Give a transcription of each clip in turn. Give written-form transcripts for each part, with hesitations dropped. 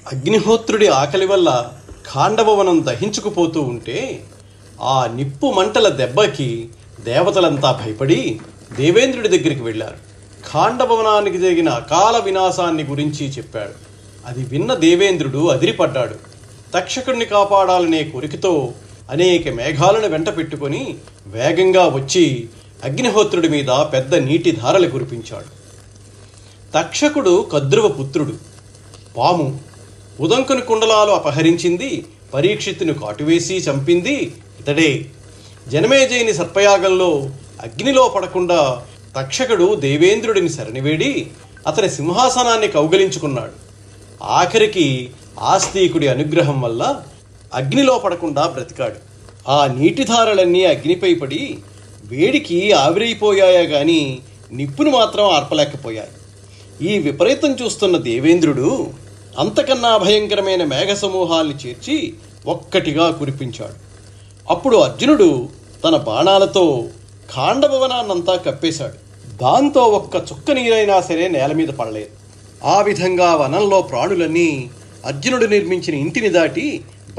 అగ్నిహోత్రుడి ఆకలి వల్ల ఖాండవవనం దహించుకుపోతూ ఉంటే ఆ నిప్పు మంటల దెబ్బకి దేవతలంతా భయపడి దేవేంద్రుడి దగ్గరికి వెళ్ళారు. ఖాండవవనానికి జరిగిన అకాల వినాశాన్ని గురించి చెప్పాడు. అది విన్న దేవేంద్రుడు అదిరిపడ్డాడు. తక్షకుడిని కాపాడాలనే కోరికతో అనేక మేఘాలను వెంట పెట్టుకొని వేగంగా వచ్చి అగ్నిహోత్రుడి మీద పెద్ద నీటి ధారలు కురిపించాడు. తక్షకుడు కద్రువ పుత్రుడు. పాము ఉదంకుని కుండలాలు అపహరించింది, పరీక్షిత్తును కాటువేసి చంపింది ఇతడే. జనమేజయుని సర్పయాగంలో అగ్నిలో పడకుండా తక్షకుడు దేవేంద్రుడిని శరణివేడి అతని సింహాసనాన్ని కౌగలించుకున్నాడు. ఆఖరికి ఆస్తికుడి అనుగ్రహం వల్ల అగ్నిలో పడకుండా బ్రతికాడు. ఆ నీటిధారలన్నీ అగ్నిపై పడి వేడికి ఆవిరైపోయాయా గాని నిప్పును మాత్రం ఆర్పలేకపోయాయి. ఈ విపరీతం చూస్తున్న దేవేంద్రుడు అంతకన్నా భయంకరమైన మేఘ సమూహాల్ని చేర్చి ఒక్కటిగా కురిపించాడు. అప్పుడు అర్జునుడు తన బాణాలతో ఖాండభవనాన్నంతా కప్పేశాడు. దాంతో ఒక్క చుక్క నీరైనా సరే నేల మీద పడలేదు. ఆ విధంగా వనంలో ప్రాణులన్నీ అర్జునుడు నిర్మించిన ఇంటిని దాటి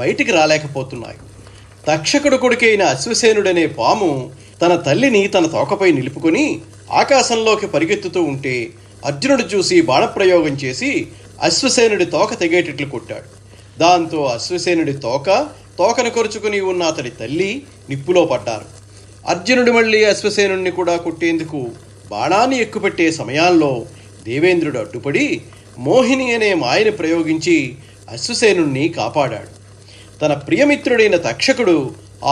బయటికి రాలేకపోతున్నాయి. తక్షకుడు కొడుకైన అశ్వసేనుడనే పాము తన తల్లిని తన తోకపై నిలుపుకొని ఆకాశంలోకి పరిగెత్తుతూ ఉంటే అర్జునుడు చూసి బాణప్రయోగం చేసి అశ్వసేనుడి తోక తెగేటట్లు కొట్టాడు. దాంతో అశ్వసేనుడి తోకను కొరుచుకుని ఉన్న అతడి తల్లి నిప్పులో పడ్డారు. అర్జునుడు మళ్ళీ అశ్వసేనుడిని కూడా కొట్టేందుకు బాణాన్ని ఎక్కుపెట్టే సమయాల్లో దేవేంద్రుడు అడ్డుపడి మోహిని అనే మాయని ప్రయోగించి అశ్వసేనుణ్ణి కాపాడాడు. తన ప్రియమిత్రుడైన తక్షకుడు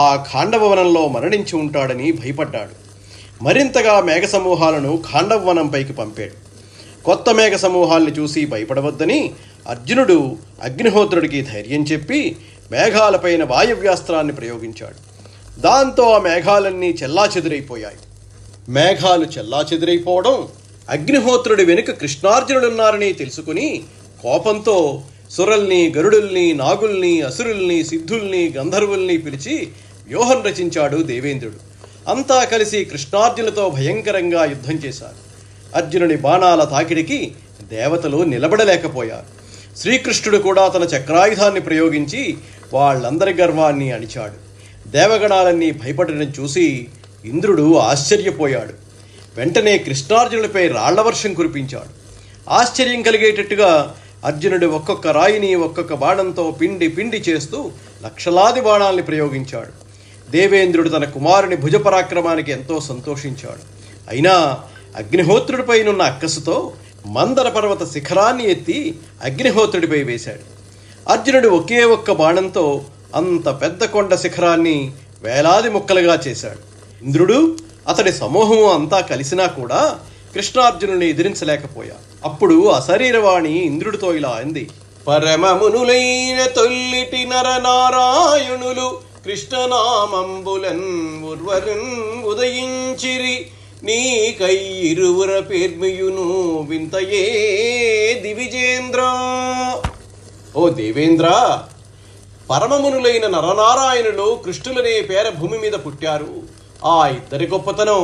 ఆ ఖాండవవనంలో మరణించి ఉంటాడని భయపడ్డాడు. మరింతగా మేఘ సమూహాలను ఖాండవవనంపైకి పంపాడు. కొత్త మేఘ సమూహాల్ని చూసి భయపడవద్దని అర్జునుడు అగ్నిహోత్రుడికి ధైర్యం చెప్పి మేఘాలపైన వాయవ్యాస్త్రాన్ని ప్రయోగించాడు. దాంతో ఆ మేఘాలన్నీ చెల్లాచెదురైపోయాయి. మేఘాలు చెల్లాచెదురైపోవడం అగ్నిహోత్రుడి వెనుక కృష్ణార్జునుడున్నారని తెలుసుకుని కోపంతో సురల్ని, గరుడుల్ని, నాగుల్ని, అసురుల్ని, సిద్ధుల్ని, గంధర్వుల్ని పిలిచి వ్యూహం రచించాడు దేవేంద్రుడు. అంతా కలిసి కృష్ణార్జునులతో భయంకరంగా యుద్ధం చేశారు. అర్జునుడి బాణాల తాకిడికి దేవతలు నిలబడలేకపోయారు. శ్రీకృష్ణుడు కూడా తన చక్రాయుధాన్ని ప్రయోగించి వాళ్ళందరి గర్వాన్ని అణిచాడు. దేవగణాలన్నీ భయపడడం చూసి ఇంద్రుడు ఆశ్చర్యపోయాడు. వెంటనే కృష్ణార్జునుడిపై రాళ్లవర్షం కురిపించాడు. ఆశ్చర్యం కలిగేటట్టుగా అర్జునుడు ఒక్కొక్క రాయిని ఒక్కొక్క బాణంతో పిండి పిండి చేస్తూ లక్షలాది బాణాల్ని ప్రయోగించాడు. దేవేంద్రుడు తన కుమారుని భుజపరాక్రమానికి ఎంతో సంతోషించాడు. అయినా అగ్నిహోత్రుడిపైనున్న అక్కసుతో మందర పర్వత శిఖరాన్ని ఎత్తి అగ్నిహోత్రుడిపై వేశాడు. అర్జునుడు ఒకే ఒక్క బాణంతో అంత పెద్ద కొండ శిఖరాన్ని వేలాది ముక్కలుగా చేశాడు. ఇంద్రుడు అతడి సమూహము అంతా కలిసినా కూడా కృష్ణార్జునుల్ని ఎదిరించలేకపోయారు. అప్పుడు అశరీరవాణి ఇంద్రుడితో ఇలా అంది: పరమమునులైన తొల్లిటి నరనారాయణులు కృష్ణనామంబులన్ ఉర్వరున్ ఉదయించిరి, నీకై ఇరువుర పేర్మియును వింతయే దివిజేంద్ర. ఓ దేవేంద్ర, పరమమునులైన నరనారాయణులు కృష్ణులనే పేర భూమి మీద పుట్టారు. ఆ ఇద్దరి గొప్పతనం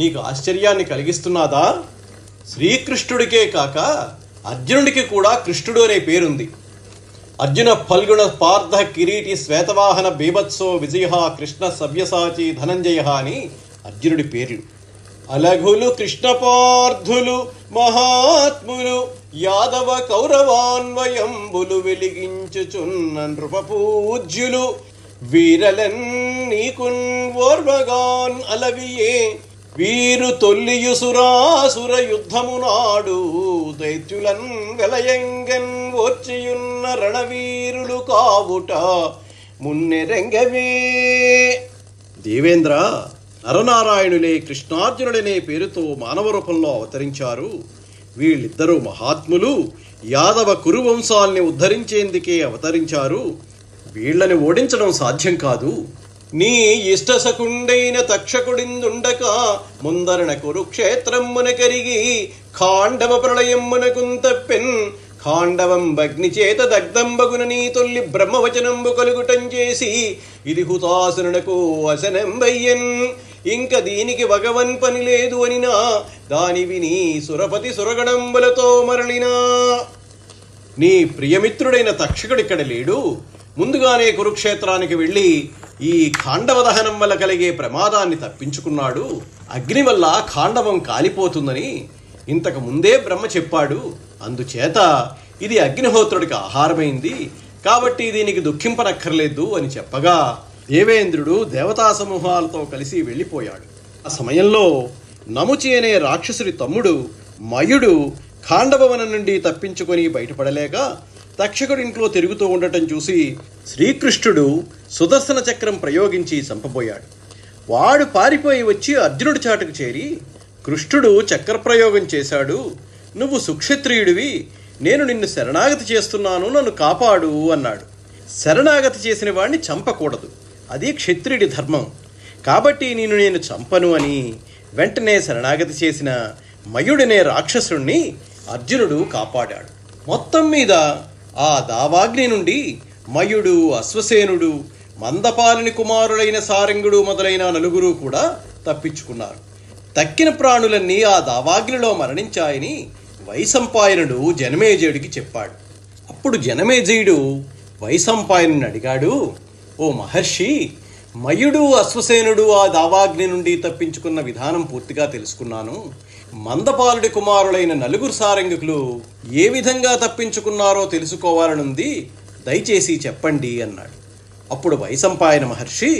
నీకు ఆశ్చర్యాన్ని కలిగిస్తున్నాదా? శ్రీకృష్ణుడికే కాక అర్జునుడికి కూడా కృష్ణుడు అనే పేరుంది. అర్జున ఫల్గుణ పార్థ కిరీటి శ్వేతవాహన బీభత్సో విజయ కృష్ణ సవ్యసాచి ధనంజయ అని అర్జునుడి పేర్లు. అలఘులు కృష్ణపార్థులు మహాత్ములు యాదవ కౌరవాన్వయంబులు వెలిగించుచున్న నృపపూజ్యులు వీరలన్ నీకున్ ఓర్వగాన్ అలవియే వీరు తొల్లియు సురాసుర యుద్ధమునాడు దైత్యులన్ వెలయంగన్ ఓర్చియున్న రణవీరులు కావుట మున్నెరంగవే. దేవేంద్ర, నరనారాయణులే కృష్ణార్జునుడనే పేరుతో మానవ రూపంలో అవతరించారు. వీళ్ళిద్దరూ మహాత్ములు, యాదవ కురువంశాల్ని ఉద్ధరించేందుకే అవతరించారు. వీళ్లని ఓడించడం సాధ్యం కాదు. నీ ఇష్టసకుండైన తక్షకుడిందుండక ముందరణ కురుక్షేత్రమ్మున కరిగి ఖాండవ ప్రళయమ్మునకున్ తప్పెన్, ఖాండవం భగ్నిచేత దగ్ధంబగున నీ తొల్లి బ్రహ్మవచనంబు కలుగుటం చేసి ఇది హుతాసునునకు అసనంబయ్యన్. ఇంక దీనికి వగవన్ పని లేదు అనినా దాని విని సురపతి సురగణంబులతో మరలినా. నీ ప్రియమిత్రుడైన తక్షకుడిక్కడ లేడు. ముందుగానే కురుక్షేత్రానికి వెళ్ళి ఈ ఖాండవ దహనం వల్ల కలిగే ప్రమాదాన్ని తప్పించుకున్నాడు. అగ్ని వల్ల ఖాండవం కాలిపోతుందని ఇంతకు ముందే బ్రహ్మ చెప్పాడు. అందుచేత ఇది అగ్నిహోత్రుడికి ఆహారమైంది, కాబట్టి దీనికి దుఃఖింపనక్కర్లేదు అని చెప్పగా దేవేంద్రుడు దేవతా సమూహాలతో కలిసి వెళ్ళిపోయాడు. ఆ సమయంలో నముచి అనే రాక్షసుడి తమ్ముడు మయుడు ఖాండవవనం నుండి తప్పించుకొని బయటపడలేక తక్షకుడింట్లో తిరుగుతూ ఉండటం చూసి శ్రీకృష్ణుడు సుదర్శన చక్రం ప్రయోగించి చంపబోయాడు. వాడు పారిపోయి వచ్చి అర్జునుడి చాటుకు చేరి, కృష్ణుడు చక్ర ప్రయోగం చేశాడు, నువ్వు సుక్షత్రియుడివి, నేను నిన్ను శరణాగతి చేస్తున్నాను, నన్ను కాపాడు అన్నాడు. శరణాగతి చేసిన వాడిని చంపకూడదు, అది క్షత్రియుడి ధర్మం, కాబట్టి నేను చంపను అని వెంటనే శరణాగతి చేసిన మయుడనే రాక్షసుణ్ణి అర్జునుడు కాపాడాడు. మొత్తం మీద ఆ దావాగ్ని నుండి మయుడు, అశ్వసేనుడు, మందపాలిని కుమారులైన సారంగుడు మొదలైన నలుగురు కూడా తప్పించుకున్నారు. తక్కిన ప్రాణులన్నీ ఆ దావాగ్నిలో మరణించాయని వైశంపాయనుడు జనమేజయుడికి చెప్పాడు. అప్పుడు జనమేజయుడు వైశంపాయనుని అడిగాడు, ఓ మహర్షి, మయుడు, అశ్వసేనుడు ఆ దావాగ్ని నుండి తప్పించుకున్న విధానం పూర్తిగా తెలుసుకున్నాను. మందపాలుడి కుమారులైన నలుగురు సారంగికులు ఏ విధంగా తప్పించుకున్నారో తెలుసుకోవాలనుంది, దయచేసి చెప్పండి అన్నాడు. అప్పుడు వైశంపాయన మహర్షి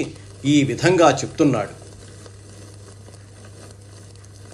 ఈ విధంగా చెప్తున్నాడు.